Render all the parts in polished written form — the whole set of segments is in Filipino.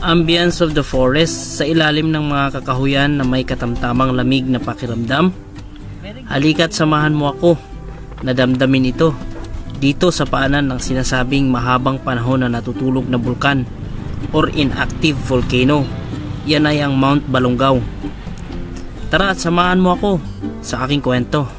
Ambience of the forest sa ilalim ng mga kakahuyan na may katamtamang lamig na pakiramdam. Halika't samahan mo ako na damdamin ito dito sa paanan ng sinasabing mahabang panahon na natutulog na bulkan or inactive volcano. Yan ay ang Mount Balungaw. Tara at samahan mo ako sa aking kwento.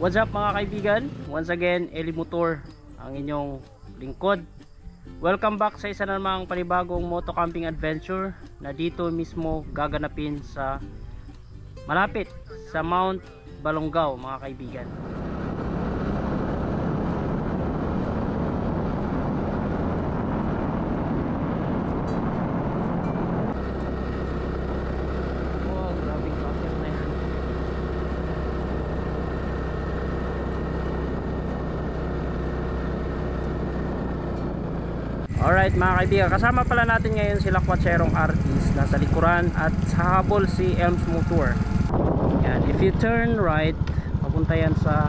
What's up mga kaibigan? Once again, Eli Motor, ang inyong lingkod. Welcome back sa isa na namang panibagong moto camping adventure na dito mismo gaganapin sa malapit sa Mount Balungaw mga kaibigan. Alright mga kaibigan, kasama pala natin ngayon sila Kwatserong artist nasa likuran at sa habol si Elms Motor. Yan, if you turn right, papunta yan sa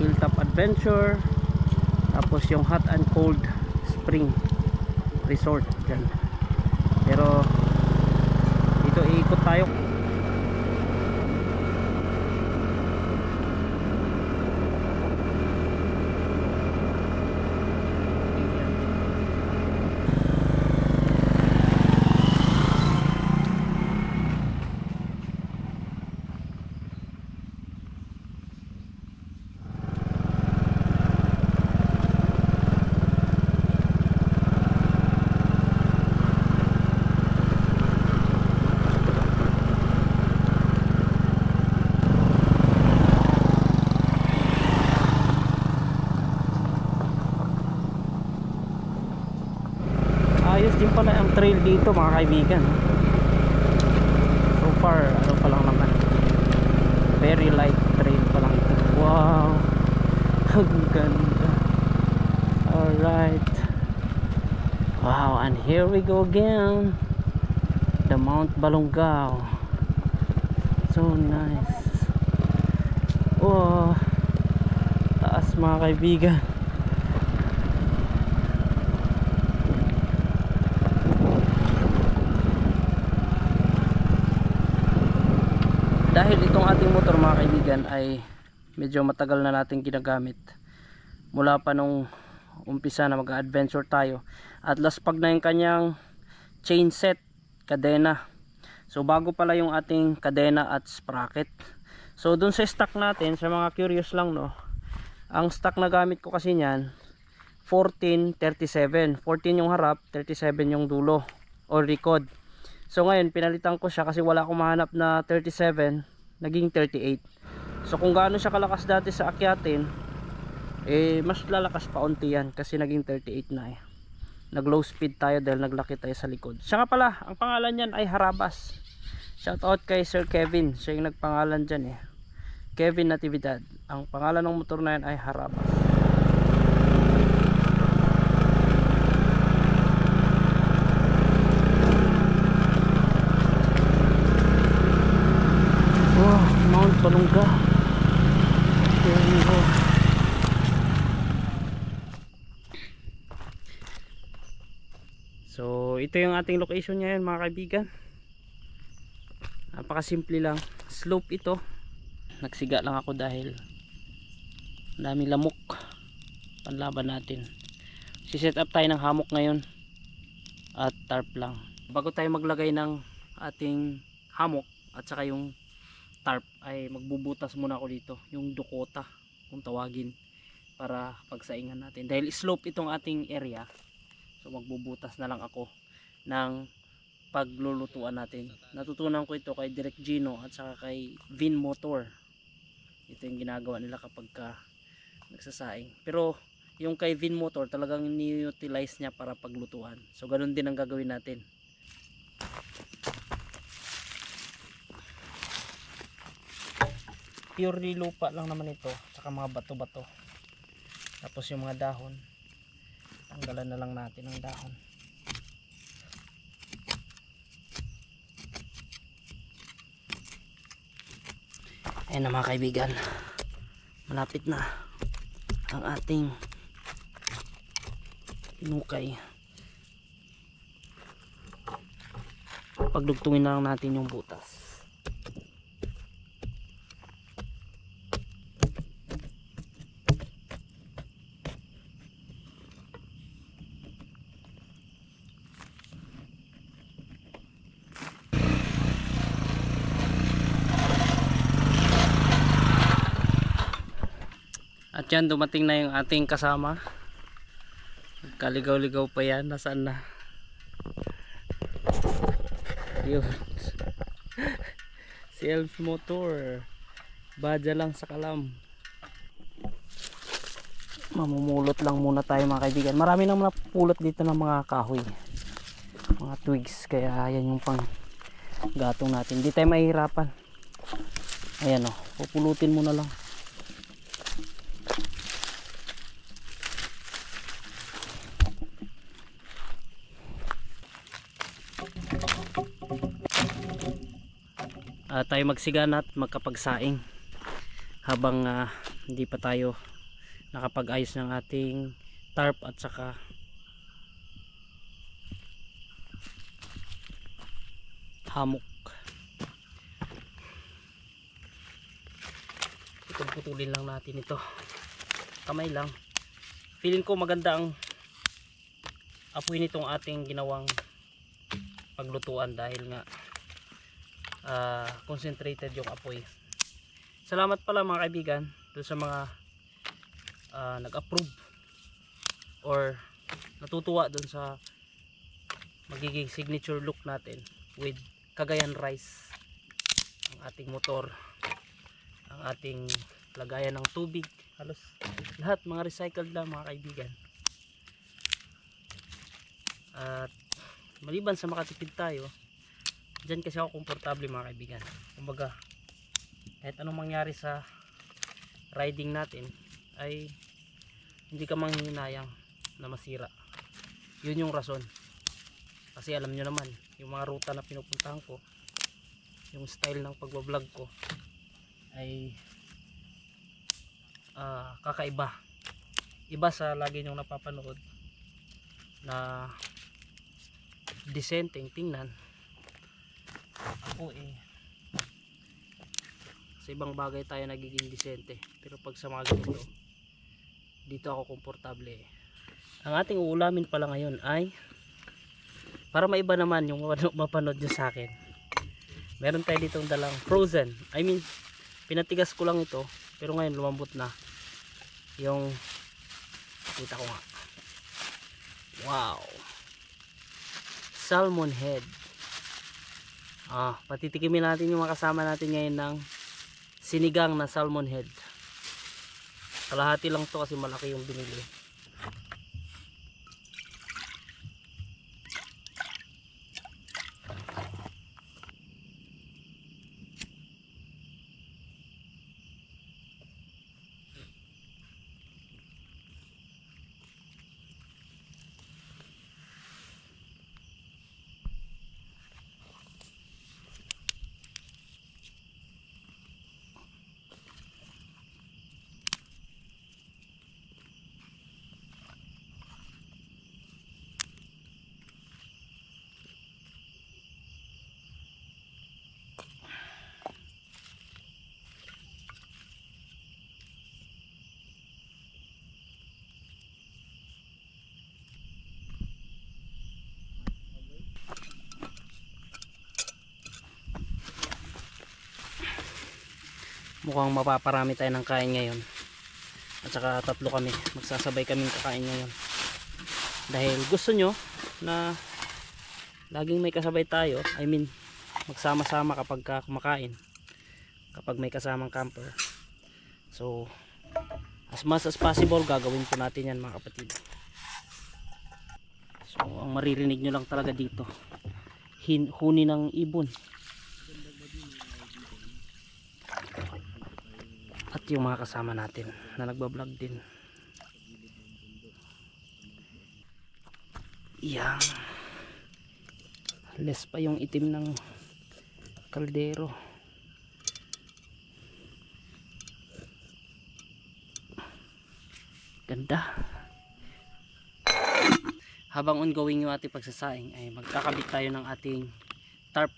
Hilltop Adventure, tapos yung Hot and Cold Spring Resort dyan. Pero dito iikot tayo. Ayos din pala ang trail dito mga kaibigan. So far ano pa lang naman, very light trail pa lang ito. Wow, ang ganda. Alright, wow, and here we go again, the Mount Balungaw. So nice. Wow, taas mga kaibigan. Dahil itong ating motor mga kaibigan ay medyo matagal na natin ginagamit mula pa nung umpisa na mag-adventure tayo, at last pag na yung kanyang chain set, kadena. So bago pala yung ating kadena at sprocket. So dun sa stock natin, sa mga curious lang no, ang stock na gamit ko kasi niyan 14-37, 14 yung harap, 37 yung dulo or likod. So ngayon pinalitan ko siya kasi wala akong mahanap na 37, naging 38. So kung gaano siya kalakas dati sa akyatin, mas lalakas pa unti yan kasi naging 38 na eh. Nag low speed tayo dahil naglaki tayo sa likod. Siya nga pala, ang pangalan niyan ay Harabas. Shout out kay Sir Kevin, siya yung nagpangalan dyan eh, Kevin Natividad. Ang pangalan ng motor na yan ay Harabas. Balungaw. So ito yung ating location ngayon mga kaibigan. Napakasimple lang, slope ito. Nagsiga lang ako dahil daming lamok panlaban natin. Si-set up tayo ng hammock ngayon at tarp lang. Bago tayo maglagay ng ating hammock at saka yung tarp ay magbubutas muna ako dito, yung Dakota kung tawagin, para pagsaingan natin dahil slope itong ating area. So magbubutas na lang ako ng paglulutuan natin. Natutunan ko ito kay Direk Gino at saka kay Vin Motor. Ito yung ginagawa nila kapag nagsasaing. Pero yung kay Vin Motor talagang ni-utilize niya para paglutuan. So ganun din ang gagawin natin. purely lupa lang naman ito, tsaka mga bato-bato. Tapos yung mga dahon, tanggalan na lang natin ang dahon. Ayan na mga kaibigan, malapit na ang ating inukay. Pagdugtungin na lang natin yung butas. At yan, dumating na yung ating kasama. Kaligaw-ligaw pa yan. Nasaan na? Yun. Self motor. Badya lang sa kalam. Mamumulot lang muna tayo mga kaibigan. Marami nang napupulot dito ng mga kahoy. Mga twigs. Kaya yan yung pang gatong natin. Hindi tayo mahihirapan. Ayan o. Pupulutin muna lang. Tayo magsigana at magkapagsaing habang hindi pa tayo nakapag-ayos ng ating tarp at saka hamok. Putulin lang natin ito, kamay lang. Feeling ko maganda ang apoy nitong ating ginawang paglutuan dahil nga concentrated yung apoy. Salamat pala mga kaibigan doon sa mga nag-approve or natutuwa doon sa magiging signature look natin with Cagayan rice, ang ating motor, ang ating lagayan ng tubig, halos lahat mga recycled lang mga kaibigan. At maliban sa makatipid tayo, dyan kasi ako komportable mga kaibigan. Kumbaga kahit anong mangyari sa riding natin ay hindi ka manghihinayang na masira. Yun yung rason. Kasi alam nyo naman yung mga ruta na pinupuntahan ko, yung style ng pagbablog ko ay kakaiba. Iba sa lagi nyong napapanood na disenteng tingnan. Ako sa ibang bagay tayo nagiging disente, pero pag sa mga ganito dito ako komportable. Ang ating uulamin pala ngayon ay para maiba naman yung mapanood nyo sa akin. Meron tayo ditong dalang frozen, I mean pinatigas ko lang ito pero ngayon lumambot na yung, kita ko nga, wow, salmon head. Patitikimin natin yung makasama natin ngayon ng sinigang na salmon head. Kalahati lang to kasi malaki yung binili. Mukhang mapaparami tayo ng kain ngayon. At saka tatlo kami. Magsasabay kaming kakain ngayon. Dahil gusto nyo na laging may kasabay tayo. I mean, magsama-sama kapag kumakain. Kapag may kasamang camper. So, as much as possible, gagawin po natin yan mga kapatid. So, ang maririnig nyo lang talaga dito. Huni ng ibon. At yung mga kasama natin na nagbablog din. Yan. Less pa yung itim ng kaldero. Ganda. Habang ongoing yung ating pagsasaing ay magkakabit tayo ng ating tarp.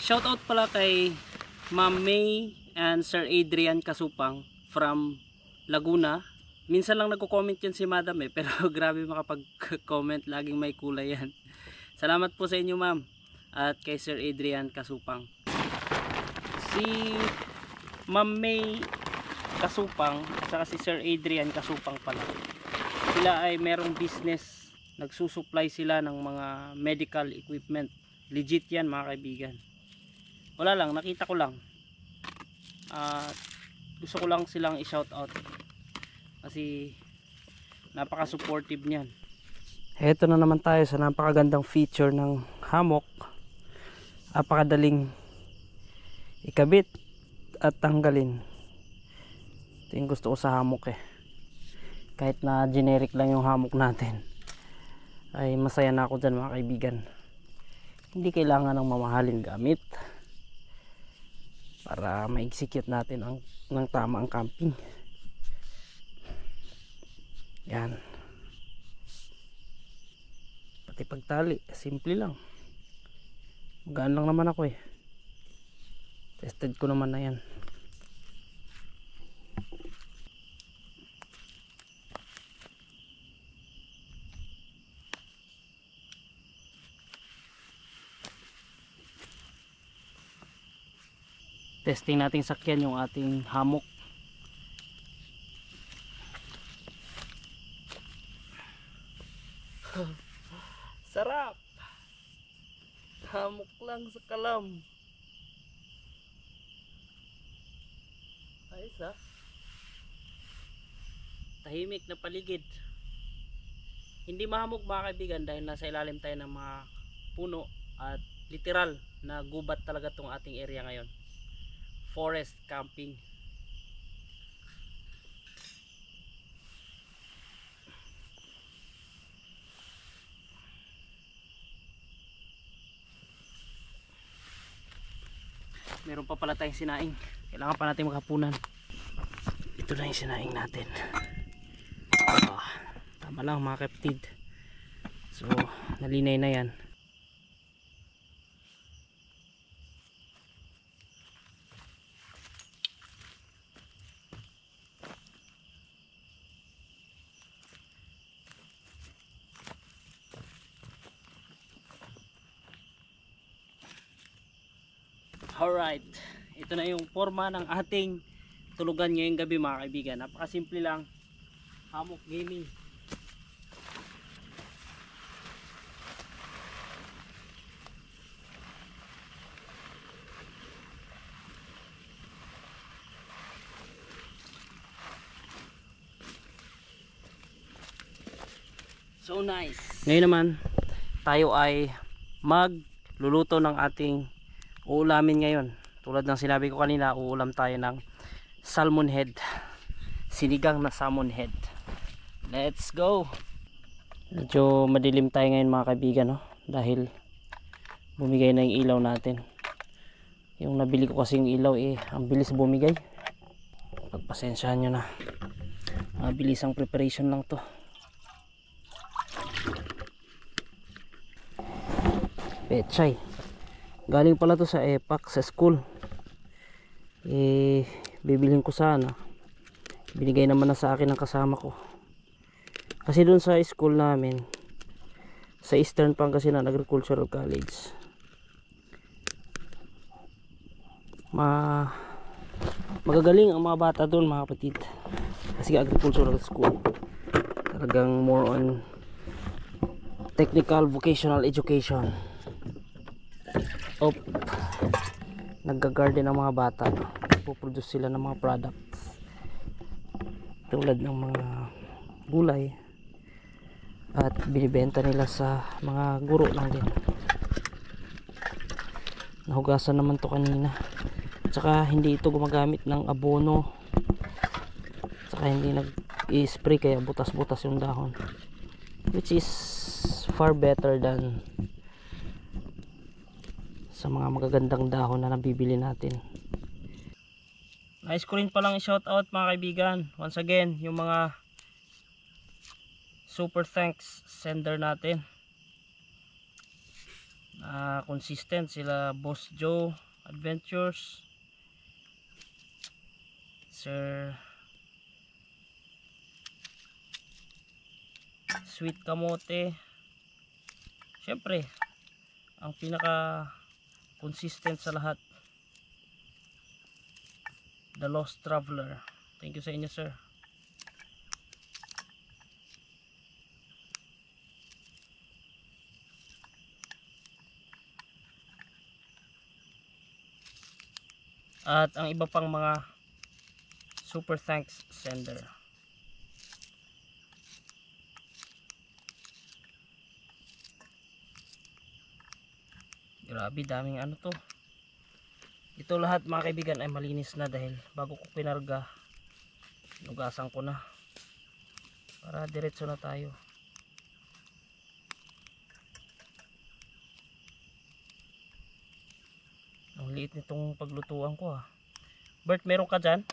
Shoutout pala kay Ma'am May and Sir Adrian Kasupang from Laguna. Minsan lang nagko-comment yan si Madam pero grabe makapag-comment, laging may kulay yan. Salamat po sa inyo ma'am at kay Sir Adrian Kasupang. Si Ma'am May Kasupang at saka si Sir Adrian Kasupang pala, sila ay merong business, nagsusupply sila ng mga medical equipment. Legit yan mga kaibigan. Wala lang, nakita ko lang gusto ko lang silang i-shout out kasi napaka supportive niyan. Heto na naman tayo sa napakagandang feature ng hammock. Napakadaling ikabit at tanggalin. Ito yung gusto ko sa hammock kahit na generic lang yung hammock natin ay masaya na ako dyan mga kaibigan. Hindi kailangan ng mamahalin gamit para ma-execute natin ng tama ang camping. Yan. Pati pagtali simple lang, magaan lang naman ako tested ko naman na yan. Testing nating sakyan yung ating hammock. Sarap. Hammock lang sa kalam. Ayos tahimik na paligid. Hindi mahamog mga kaibigan dahil nasa ilalim tayo ng mga puno at literal na gubat talaga tong ating area ngayon. Forest camping. Meron pa pala tayong sinaing. Kailangan pa natin maghapunan. Ito na yung sinaing natin. Tama lang mga kapatid. So nalinay na yan. Alright, ito na yung forma ng ating tulugan ngayong gabi mga kaibigan. Napakasimple lang, hammock gaming. So nice. Ngayon naman tayo ay magluluto ng ating uulamin ngayon. Tulad ng sinabi ko kanina, uulam tayo ng salmon head, sinigang na salmon head. Let's go. Medyo madilim tayo ngayon mga kaibigan dahil bumigay na yung ilaw natin. Yung nabili ko kasing ilaw ang bilis bumigay. Pagpasensyahan nyo na, mabilis ang preparation lang to. Pechay galing pala to sa EPAC sa school. Bibilhin ko sana, binigay naman na sa akin ng kasama ko kasi doon sa school namin sa Eastern Pangasinan Agricultural College, magagaling ang mga bata doon mga kapatid kasi agricultural school, talagang more on technical vocational education. Nagga-garden ang mga bata, puproduce sila ng mga products tulad ng mga gulay at binibenta nila sa mga guro lang din. Nahugasan naman to kanina, tsaka hindi ito gumagamit ng abono, tsaka hindi i-spray kaya butas-butas yung dahon, which is far better than sa mga magagandang dahon na nabibili natin. Nice ko rin palang i-shout out mga kaibigan, once again yung mga super thanks sender natin. Consistent sila, Boss Joe Adventures, Sir Sweet Kamote, syempre ang pinaka consistent sa lahat, The Lost Traveler. Thank you sa inyo, sir. At ang iba pang mga super thanks sender. Grabe, daming ano to. Ito lahat mga kaibigan ay malinis na dahil bago ko pinarga, nugasan ko na para diretso na tayo. Ang liit nitong paglutuan ko ha. Bert, meron ka dyan?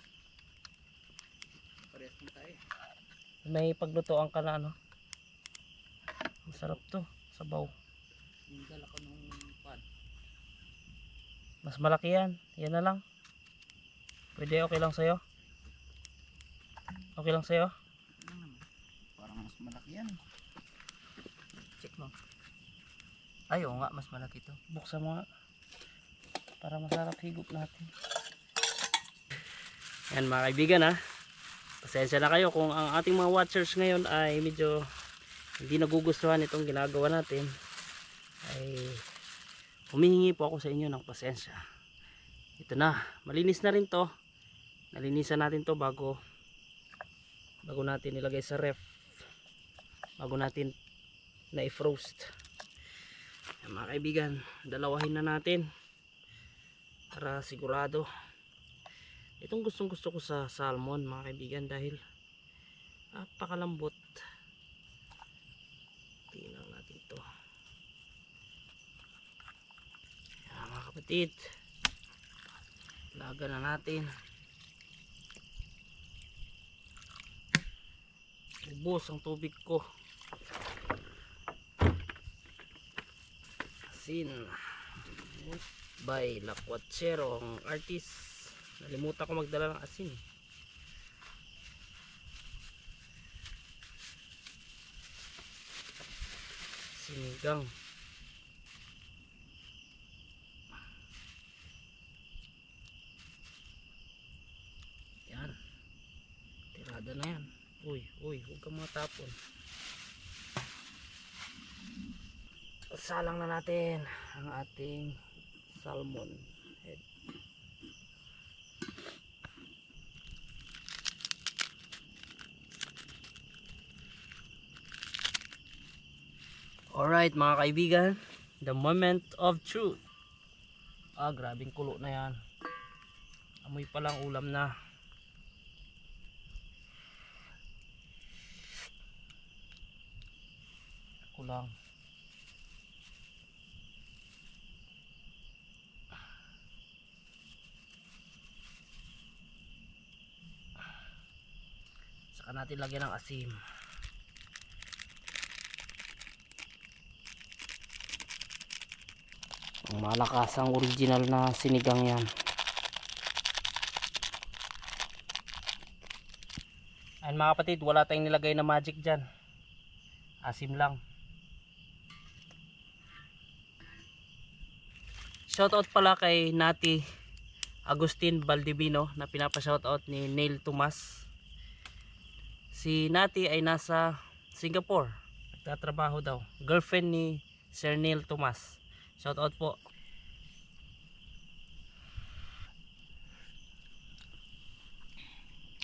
May paglutuan ka na ano? Masarap to, sabaw. Dala ko ng pan. Mas malaki yan. Yan na lang. Pwede, okay lang sa'yo? Okay lang sa'yo? Parang mas malaki yan. Check mo. Ay, oo nga, mas malaki to. Buksan mo nga. Para masarap higop natin. Yan mga kaibigan ha. Pasensya na kayo kung ang ating mga watchers ngayon ay medyo hindi nagugustuhan itong ginagawa natin. Ay humihingi po ako sa inyo ng pasensya. Ito na, malinis na rin to. Nalinisan natin to bago natin ilagay sa ref, bago natin na i-frost. Yan, mga kaibigan, dalawahin na natin para sigurado. Itong gustong gusto ko sa salmon mga kaibigan dahil napakalambot. Tingnan natin to. Yan, mga kapatid, laga na natin. Ubos ang tubig ko. Asin by Lakwachero, ang artist. Nalimutan ko magdala ng asin. Sinigang. Yan. Tirada na yan. Uy, huwag kang matapon. Salang na natin ang ating salmon head. Alright mga kaibigan, the moment of truth. Grabing kulo na yan. Amoy palang ulam na. Kulang. Saka natin lagyan ng asin. Ang malakas ang original na sinigang yan. Ayan mga kapatid, wala tayong nilagay na magic dyan. Asim lang. Shoutout pala kay Nati Agustin Valdivino na pinapa-shoutout ni Neil Tomas. Si Nati ay nasa Singapore. Nagtatrabaho daw. Girlfriend ni Sir Neil Tomas. Shoutout po.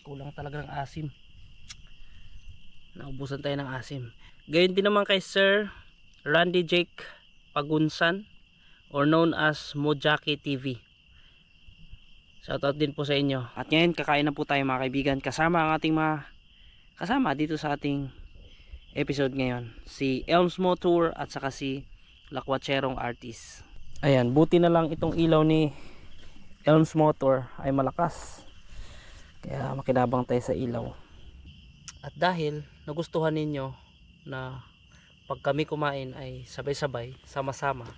Kulang talaga ng asim. Naubusan tayo ng asim. Gayon din naman kay Sir Randy Jake Pagunsan, or known as Mojaki TV. Shoutout din po sa inyo. At ngayon kakain na po tayo mga kaibigan, kasama ang ating mga kasama dito sa ating episode ngayon, si Elms Motor at saka si Lakwatserong Artist. Ayan, buti na lang itong ilaw ni Elms Motor ay malakas, kaya makinabang tayo sa ilaw. At dahil nagustuhan ninyo na pag kami kumain ay sabay-sabay, sama-sama,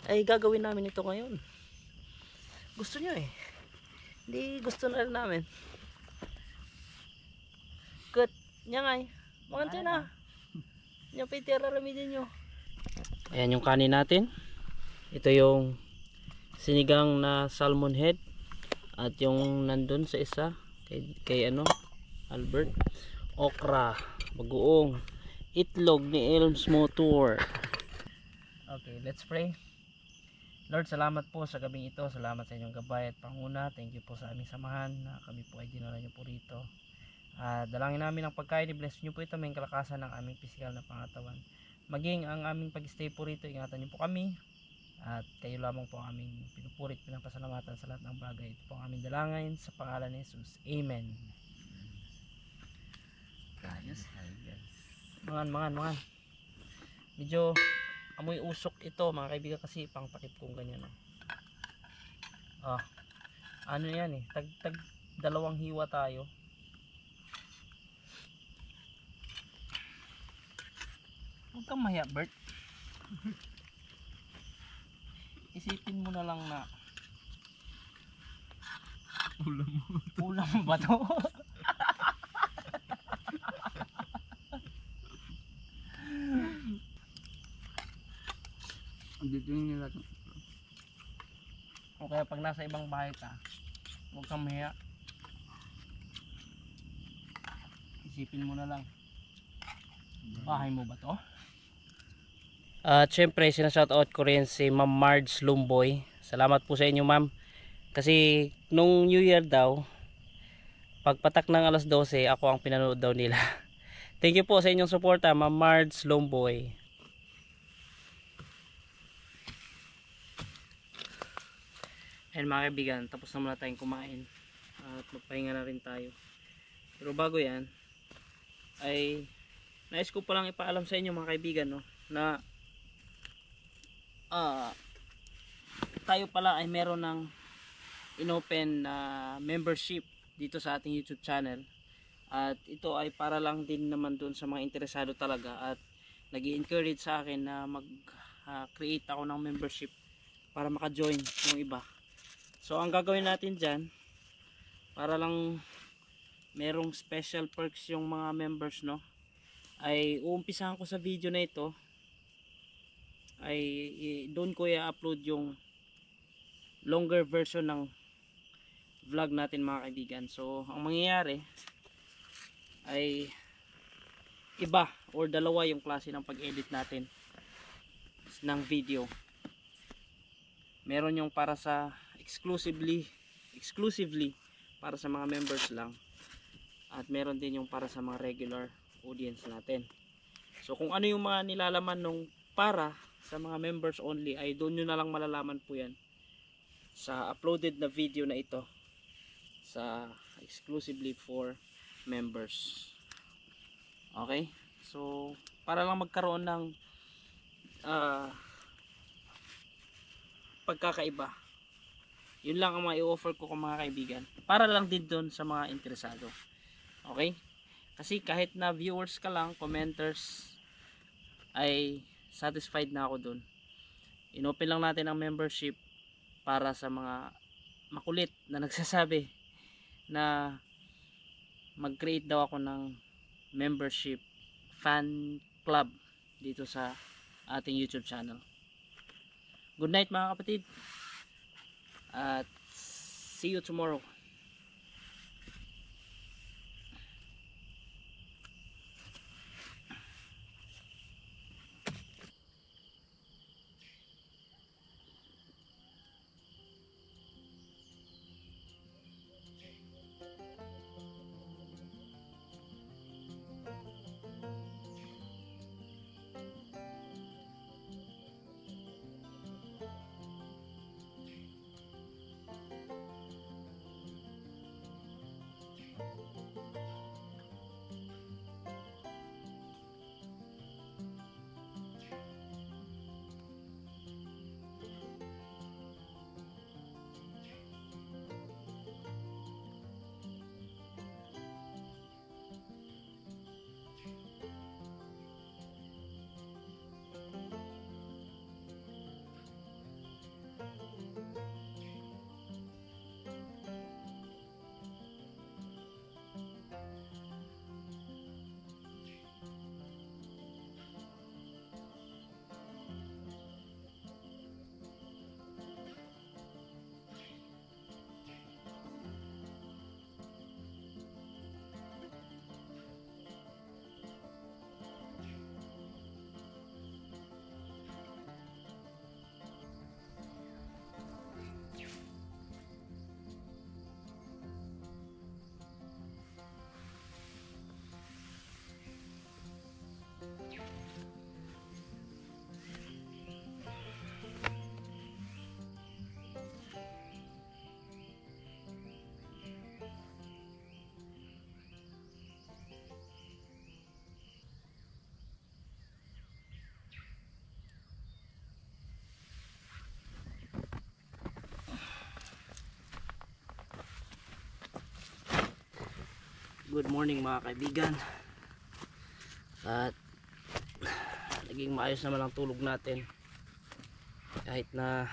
ay gagawin namin ito ngayon. Gusto nyo eh, hindi gusto na rin namin. Good, nyangay, mga na. Yung pitira ramidin nyo. Ayan yung kanin natin. Ito yung sinigang na salmon head. At yung nandun sa isa, kay Albert, okra, bagoong, itlog ni Elms Motor. Okay, let's pray. Lord, salamat po sa gabing ito. Salamat sa inyong gabay at panguna. Thank you po sa aming samahan na kami po ay dinala nyo po rito. Dalangin namin ang pagkain. I-bless nyo po ito. May kalakasan ng aming pisikal na pangatawan. Maging ang aming pag-stay po rito, ingatan nyo po kami. At kayo lamang po ang aming pinupurit, pinapasalamatan sa lahat ng bagay. Ito po ang aming dalangin sa pangalan ni Jesus. Amen. Ayos. Mangan. Medyo amoy usok ito mga kaibigan kasi pang takip kong ganyan. Ano yan eh, tag dalawang hiwa tayo. Huwag kang mahiya, Bert. Isipin mo na lang na ulam mo ba to? Dito yung nila. O kaya pag nasa ibang bahay ka, huwag kang mahiya. Isipin mo na lang, bahay mo ba to? At syempre sinashoutout ko rin si Ma'am Marge Lumboy. Salamat po sa inyo, ma'am. Kasi nung New Year daw, pagpatak ng alas 12, ako ang pinanood daw nila. Thank you po sa inyong suporta, Ma'am Marge Lumboy. And mga kaibigan, tapos na muna tayong kumain at magpahinga na rin tayo. Pero bago yan ay nais ko palang ipaalam sa inyo mga kaibigan, no, na tayo pala ay meron ng inopen na membership dito sa ating YouTube channel. At ito ay para lang din naman dun sa mga interesado talaga at nag-i-encourage sa akin na mag-create ako ng membership para maka-join yung iba. So ang gagawin natin dyan, para lang merong special perks yung mga members, no, ay uumpisahan ko sa video na ito, ay doon ko i-upload yung longer version ng vlog natin mga kaibigan. So ang mangyayari ay iba or dalawa yung klase ng pag-edit natin ng video. Meron yung para sa exclusively para sa mga members lang, at meron din yung para sa mga regular audience natin. So kung ano yung mga nilalaman nung para sa mga members only, ay doon nyo na lang malalaman po yan sa uploaded na video na ito sa exclusively for members. Okay, so para lang magkaroon ng pagkakaiba, yun lang ang mai-offer ko kung mga kaibigan, para lang din doon sa mga interesado. Okay, kasi kahit na viewers ka lang, commenters, ay satisfied na ako doon. Inopen lang natin ang membership para sa mga makulit na nagsasabi na mag-create daw ako ng membership fan club dito sa ating YouTube channel. Good night mga kapatid, at see you tomorrow. Good morning mga kaibigan. At naging maayos naman ang tulog natin kahit na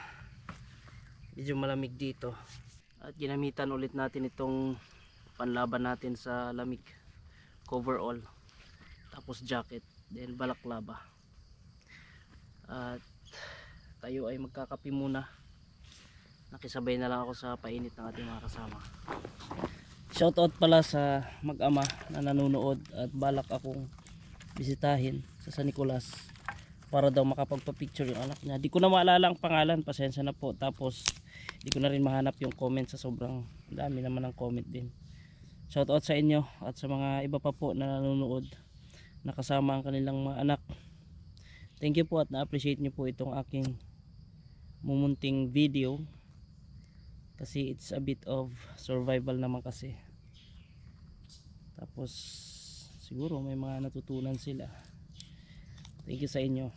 medyo malamig dito. At ginamitan ulit natin itong panlaban natin sa lamig, coverall, tapos jacket, then balaklava. At tayo ay magkakape muna. Nakisabay na lang ako sa painit ng ating mga kasama. Shoutout pala sa mag-ama na nanonood at balak akong bisitahin sa San Nicolas para daw makapagpa-picture yung anak niya. Di ko na maalala ang pangalan, pasensya na po. Tapos di ko na rin mahanap yung comment sa sobrang dami naman ng comment din. Shoutout sa inyo at sa mga iba pa po na nanonood na kasama ang kanilang mga anak. Thank you po at na-appreciate nyo po itong aking mumunting video. Kasi it's a bit of survival naman kasi. Tapos siguro may mga natutunan sila. Thank you sa inyo.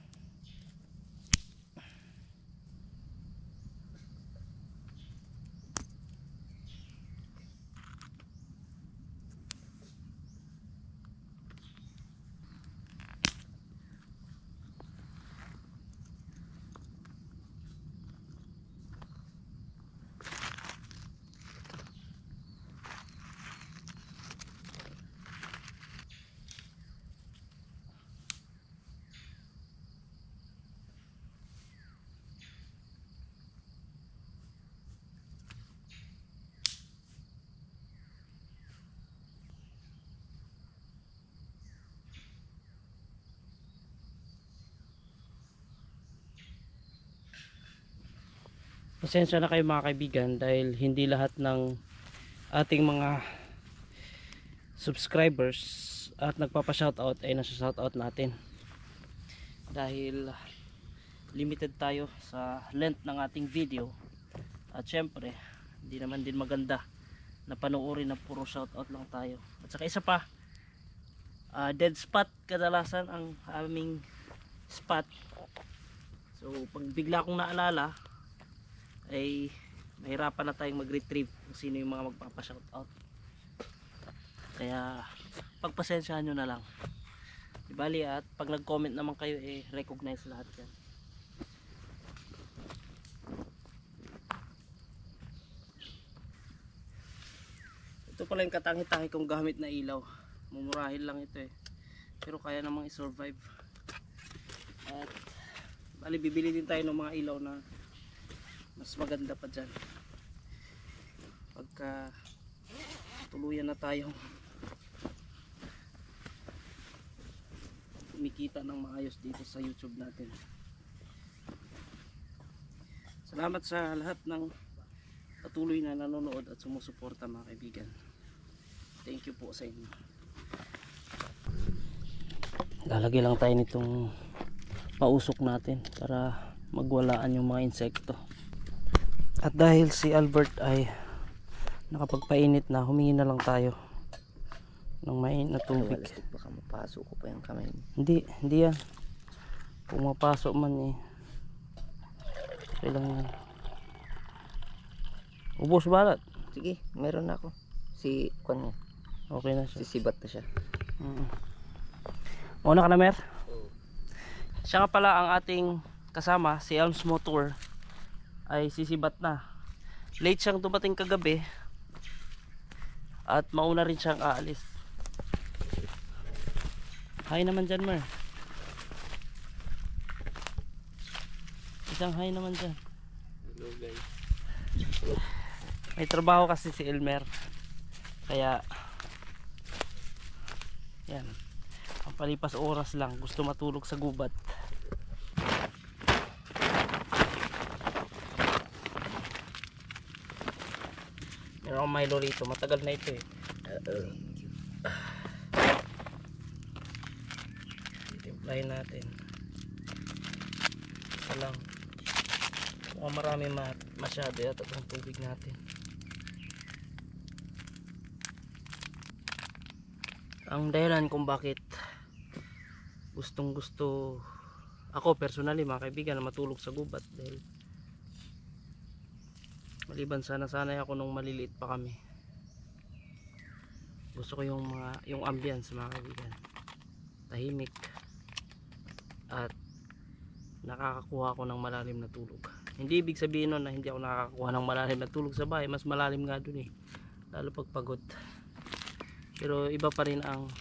Pasensya na kayo mga kaibigan dahil hindi lahat ng ating mga subscribers at nagpapa-shoutout ay nasa-shoutout natin. Dahil limited tayo sa length ng ating video. At syempre, hindi naman din maganda na panoorin na puro shoutout lang tayo. At saka isa pa, dead spot kadalasan ang aming spot. So pag bigla kong naalala ay mahirapan na tayong mag-retrieve kung sino yung mga magpapa-shoutout. Kaya pagpasensyahan nyo na lang. Ibali at pag nag-comment naman kayo recognize lahat yan. Ito pala yung katangi-tangi kong gamit na ilaw. Mumurahin lang ito pero kaya namang i-survive. At bali bibili din tayo ng mga ilaw na mas maganda pa dyan pagka tuluyan na tayong kumikita ng maayos dito sa YouTube natin. Salamat sa lahat ng patuloy na nanonood at sumusuporta mga kaibigan. Thank you po sa inyo. Lalagay lang tayo nitong pausok natin para magwalaan yung mga insekto. At dahil si Albert ay nakapagpainit na, humingi na lang tayo ng mainit na tubig. Baka mapasok ko pa yung kamay mo. Hindi yan. Kung mapasok man okay lang yan. Ubos balat. Sige, meron na ako. Si Kwan niya. Okay na siya. Sisibat na siya. Una ka na, Mer? Siya nga pala ang ating kasama, si Elms Motor, ay sisibat na. Late siyang dumating kagabi at mauna rin siyang aalis. Hi naman dyan, Mer. Isang hi naman dyan. Hello guys. May trabaho kasi si Elmer, kaya yan, ang palipas oras lang gusto matulog sa gubat. Meron akong Milo rito, matagal na ito Timplahin natin isa lang, mukhang marami masyado yata itong tubig natin. Ang dahilan kung bakit gustong gusto ako personally mga kaibigan na matulog sa gubat, dahil maliban sana sanay ako nung maliliit pa kami, Gusto ko yung ambience mga kaibigan. Tahimik at nakakakuha ako ng malalim na tulog. Hindi ibig sabihin nun na hindi ako nakakakuha ng malalim na tulog sa bahay. Mas malalim nga dun eh. Lalo pag pagod. Pero iba pa rin ang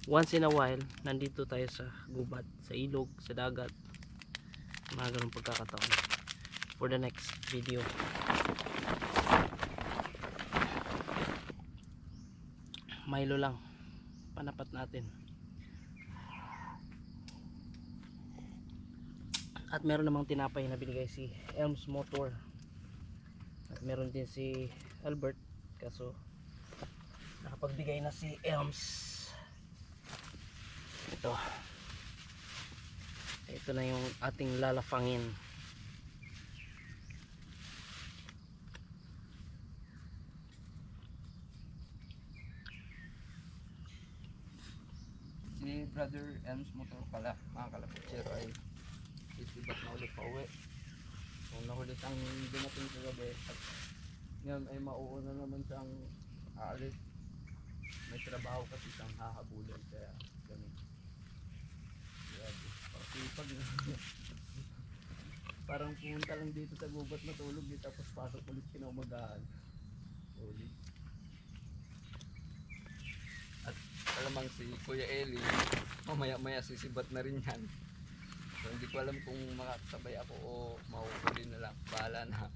once in a while nandito tayo sa gubat, sa ilog, sa dagat. Mga ganun pagkakataon. For the next video. Milo lang. Panapat natin. At meron namang tinapay na binigay si Elms Motor. At meron din si Albert. Kaso nakapagbigay na si Elms. Ito na yung ating lalafangin. Si Brother Elms Motor pala, mga kalaputsero, ay isibat na ulit pa uwi. Kung nakulit ang dumating sa gabi at ngayon ay mauuna naman siyang aalis. May trabaho kasi siyang hahabulan, kaya ganun. Grabe, pag parang pumunta lang dito sa gubat matulog dito, tapos pasok ulit kinaumagaan. Ulit. At alamang si Kuya Eli, mamaya-maya sisibat na rin yan. So hindi ko alam kung makakasabay ako o mauuli na lang. Bahala na.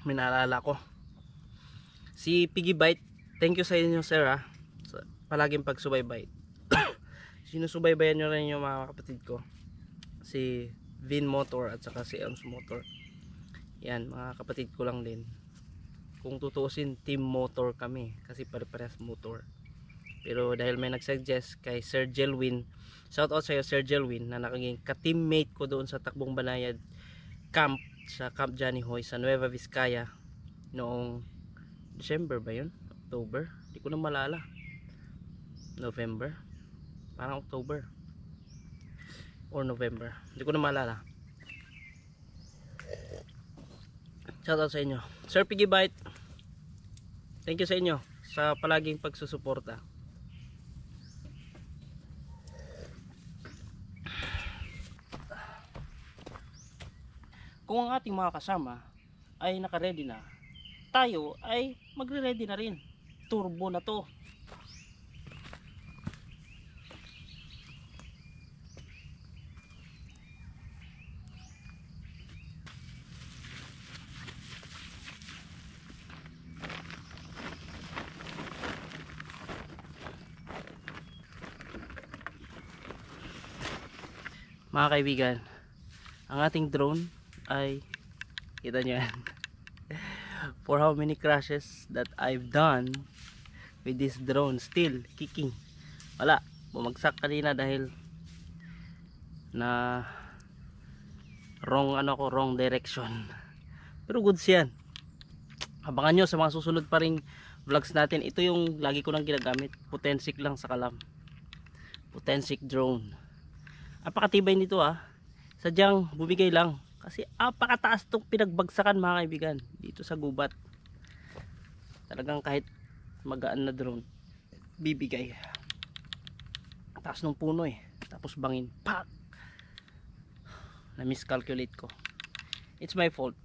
May naalala ko. Si Piggy Bite, thank you sa inyo sir ha. Sa palaging pagsubaybay. Sinusubaybayan nyo rin yung mga kapatid ko. Si Vin Motor at saka si Elms Motor. Yan, mga kapatid ko lang din. Kung tutuusin, team motor kami. Kasi pare-parehas motor. Pero dahil may nagsuggest kay Sir Jelwin, shout out sa iyo Sir Jelwin, na nakaging ka-teammate ko doon sa Takbong Banayad Camp, sa Camp Johnny Hoy sa Nueva Vizcaya noong December ba yun? October? Hindi ko na malala. November? Parang October or November, hindi ko na malala. Shoutout sa inyo Sir Piggy Bite, thank you sa inyo sa palaging pagsusuporta. Kung ang ating mga kasama ay naka-ready na, tayo ay magre-ready na rin. Turbo na to. Mga kaibigan, ang ating drone ay, kita nyo yan, for how many crashes that I've done with this drone, still kicking. Wala, bumagsak kanina dahil na wrong direction. Pero goods yan. Abangan nyo sa mga susunod pa ring vlogs natin. Ito yung lagi ko nang ginagamit, Potensic lang sa kalam, Potensic drone. Apakatibay nito sadyang bumigay lang kasi apakataas tong pinagbagsakan mga kaibigan dito sa gubat. Talagang kahit magaan na drone bibigay. Taas ng puno tapos bangin, pak, na miscalculate ko. It's my fault.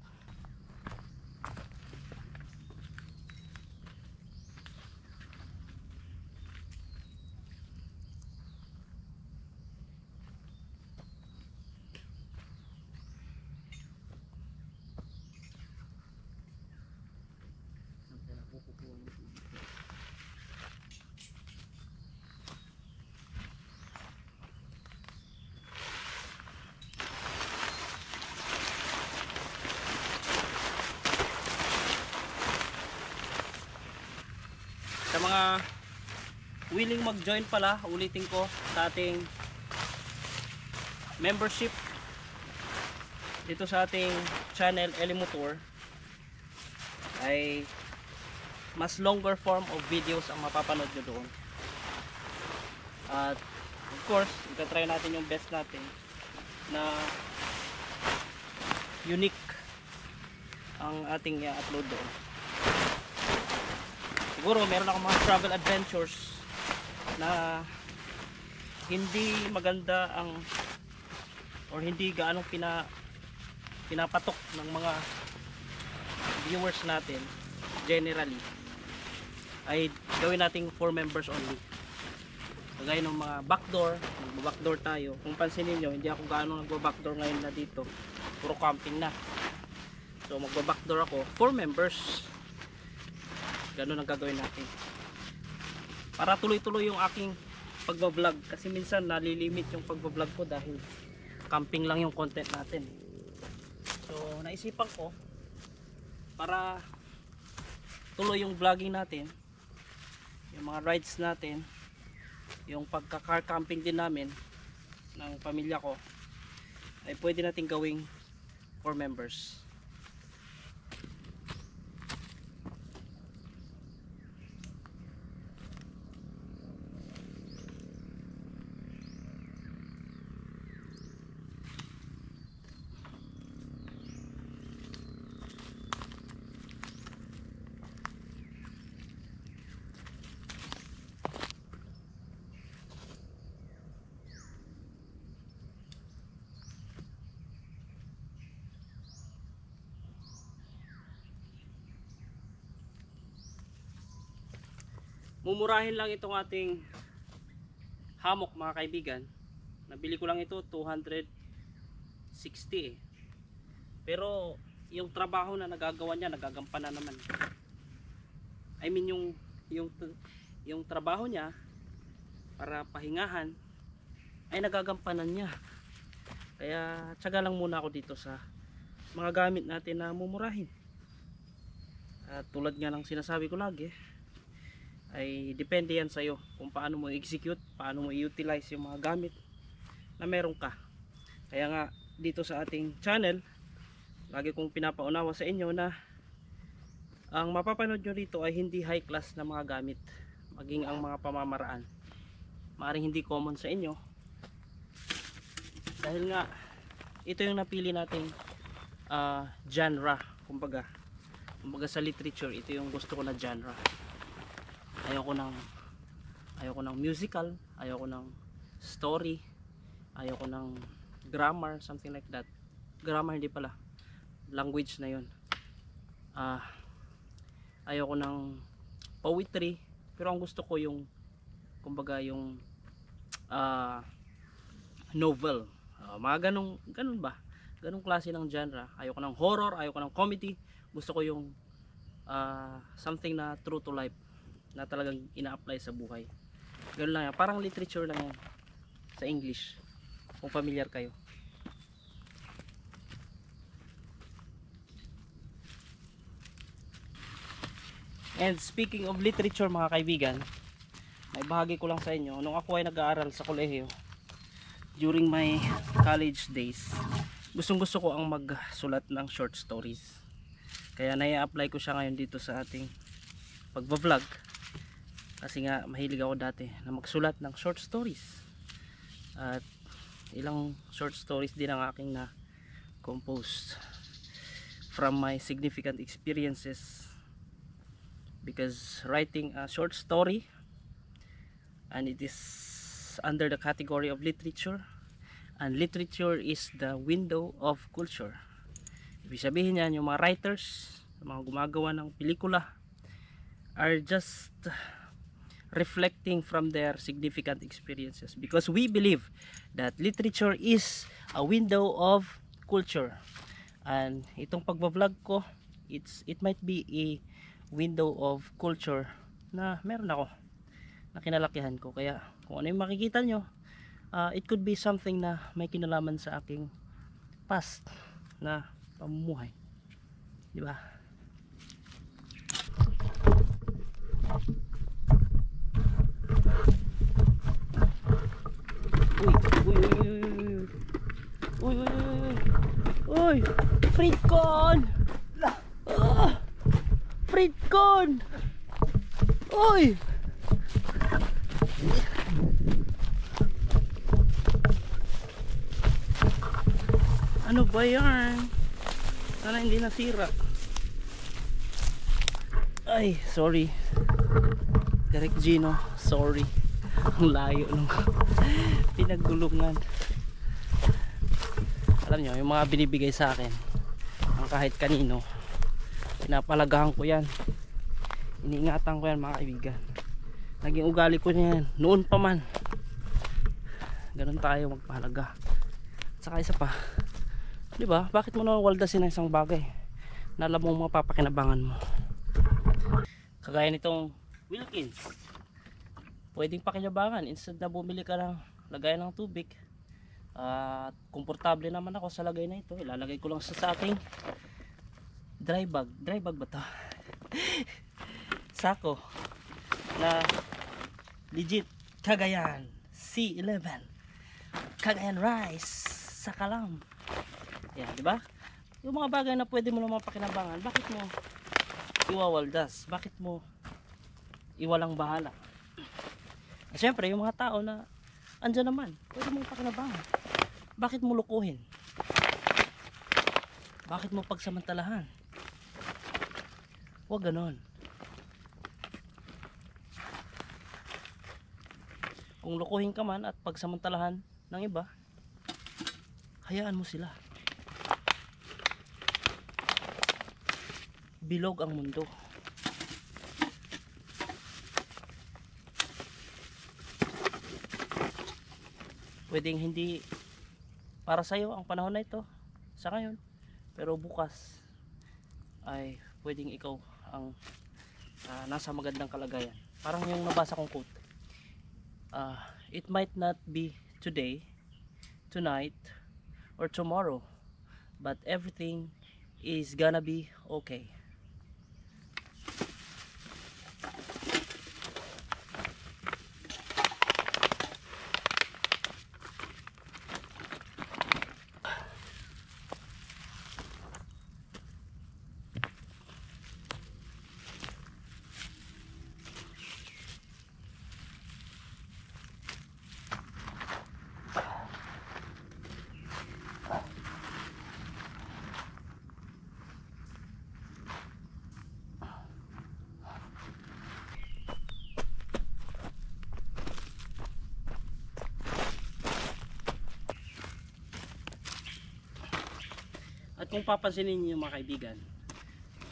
Sa mga willing mag-join pala, ulitin ko sa ating membership dito sa ating channel Eli Motor, ay mas longer form of videos ang mapapanood nyo doon. At course, itatry natin yung best natin na unique ang ating i-upload doon. Siguro meron ako mga travel adventures na hindi maganda ang or hindi gaano pinapatok ng mga viewers natin generally, ay gawin nating 4 members only. Kagaya ng mga backdoor, magbabackdoor tayo. Kung pansinin nyo, hindi ako gaano nagbabackdoor ngayon na dito, puro camping na. So magbabackdoor ako 4 members. Ganun ang gagawin natin para tuloy-tuloy yung aking pagbablog, kasi minsan nalilimit yung pagbablog ko dahil camping lang yung content natin. So naisipan ko para tuloy yung vlogging natin, yung mga rides natin, yung pagka-car camping din namin ng pamilya ko, ay pwede natin gawing 4 members. Mumurahin lang itong ating hammock mga kaibigan. Nabili ko lang ito 260 eh. Pero yung trabaho na nagagawa niya, nagagampanan naman. I mean yung trabaho niya para pahingahan ay nagagampanan niya. Kaya tiyaga lang muna ako dito sa mga gamit natin na mumurahin. At tulad nga ng sinasabi ko lagi, ay depende yan sa'yo kung paano mo i-execute, paano mo i-utilize yung mga gamit na meron ka. Kaya nga dito sa ating channel, lagi kong pinapaunawa sa inyo na ang mapapanood nyo dito ay hindi high class na mga gamit, maging ang mga pamamaraan maaaring hindi common sa inyo, dahil nga ito yung napili nating genre. Kumbaga sa literature, ito yung gusto ko na genre. Ayoko ng musical, ayoko ng story, ayoko ng grammar, something like that. Grammar hindi pala, language na yun. Ayoko ng poetry, pero ang gusto ko yung kumbaga yung novel, mga ganun ba, ganung klase ng genre. Ayoko ng horror, ayoko ng comedy, gusto ko yung something na true to life, na talagang ina-apply sa buhay. Ganun lang yan, parang literature lang yan sa English, kung familiar kayo. And speaking of literature mga kaibigan, may bahagi ko lang sa inyo. Nung ako ay nag-aaral sa kolehiyo, during my college days, gustong gusto ko ang magsulat ng short stories. Kaya nai-apply ko siya ngayon dito sa ating pagbablog, kasi nga mahilig ako dati na magsulat ng short stories. At ilang short stories din ang aking na composed from my significant experiences, because writing a short story, and it is under the category of literature, and literature is the window of culture. Ibig sabihin yan, yung mga writers, mga gumagawa ng pelikula, are just reflecting from their significant experiences, because we believe that literature is a window of culture. And itong pagbablog ko, it might be a window of culture na meron ako, na kinalakihan ko. Kaya kung ano yung makikita nyo, it could be something na may kinalaman sa aking past na pamumuhay, di ba? Uy, fried corn! Fried corn! Uy! Ano ba yan? Sana hindi nasira. Ay, sorry. Direct Gino, sorry. Ang layo nung pinagulungan. Alam nyo, yung mga binibigay sa akin, ang kahit kanino, pinapalagahan ko yan. Iniingatan ko yan mga kaibigan. Naging ugali ko niyan noon pa man. Ganun tayo magpahalaga. At saka isa pa, di ba? Bakit mo naman waldasin ang isang bagay na alam mo mapapakinabangan mo? Kagaya nitong Wilkins, pwedeng pakinabangan. Instead na bumili ka ng lagayan ng tubig, at komportable naman ako sa lagay na ito, ilalagay ko lang sa aking dry bag ba to? Sako na legit Cagayan C11 Cagayan rice saka lang yan, di ba? Yung mga bagay na pwede mo naman pakinabangan, bakit mo iwawaldas? Bakit mo iwalang bahala? At syempre yung mga tao na andyan naman, pwede mo pakinabangan, bakit mo lukuhin? Bakit mo pagsamantalahan? Huwag ganon. Kung lukuhin ka man at pagsamantalahan ng iba, hayaan mo sila. Bilog ang mundo. Pwedeng hindi para sa'yo ang panahon na ito sa ngayon, pero bukas ay pwedeng ikaw ang nasa magandang kalagayan. Parang yung nabasa kong quote, it might not be today, tonight, or tomorrow, but everything is gonna be okay. At kung papansinin niyo mga kaibigan,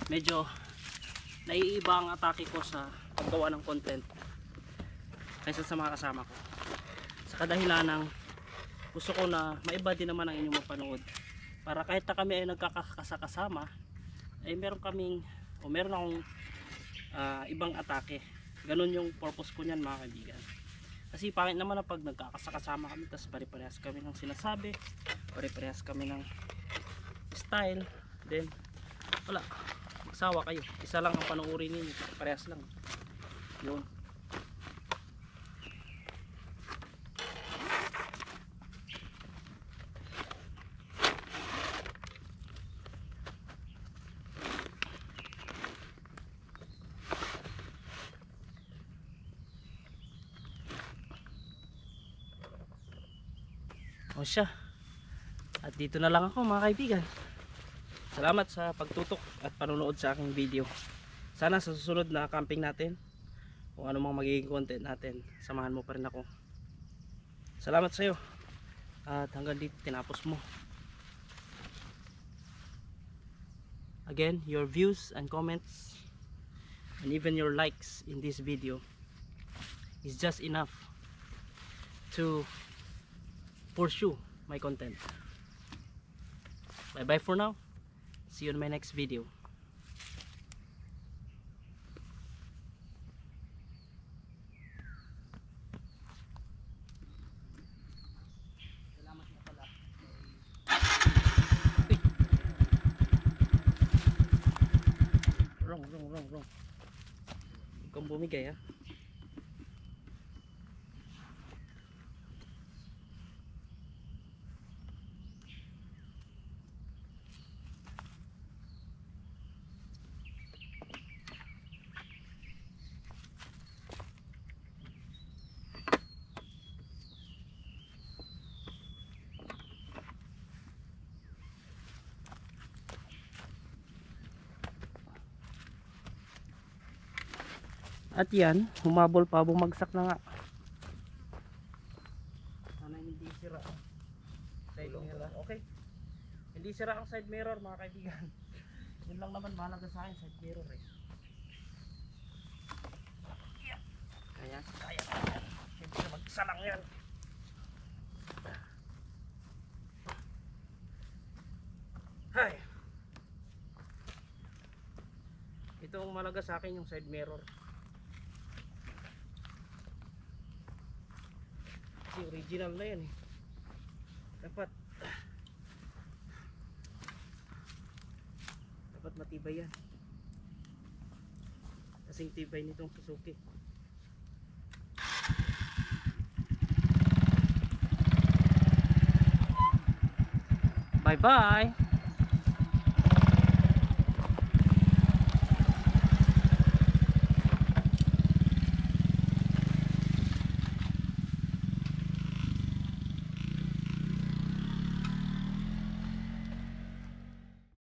medyo naiiba ang atake ko sa paggawa ng content kaysa sa mga kasama ko, sa kadahilan ng gusto ko na maiba din naman ang inyong mapanood, para kahit na kami ay nagkakasakasama ay meron akong ibang atake. Ganun yung purpose ko niyan mga kaibigan. Kasi pangit naman na pag nagkakasakasama kami tapos pare-parehas kami ng sinasabi, pare-parehas kami ng style, then wala, magsawa kayo, isa lang ang panuuri ninyo, parehas lang yun. O siya, at dito na lang ako mga kaibigan. Salamat sa pagtutok at panonood sa aking video. Sana sa susunod na camping natin, kung ano mang magiging content natin, samahan mo pa rin ako. Salamat sa iyo. At hanggang dito tinapos mo. Again, your views and comments and even your likes in this video is just enough to pursue my content. Bye bye for now. See you in my next video. Salamat na pala. Wrong. Huwag kang bumigay ha. At yan, humabol pa, bumagsak na nga. Sana hindi sira ang side mirror. Okay. Hindi sira ang side mirror mga kaibigan. Yun lang naman mahalaga sa akin, side mirror eh. Yeah. Kaya. Siyempre magsalang yan. Hay. Ito ang mahalaga sa akin, yung side mirror. Kasi original na yan eh. Dapat matibay yan. Kasing tibay nitong Suzuki. Bye bye.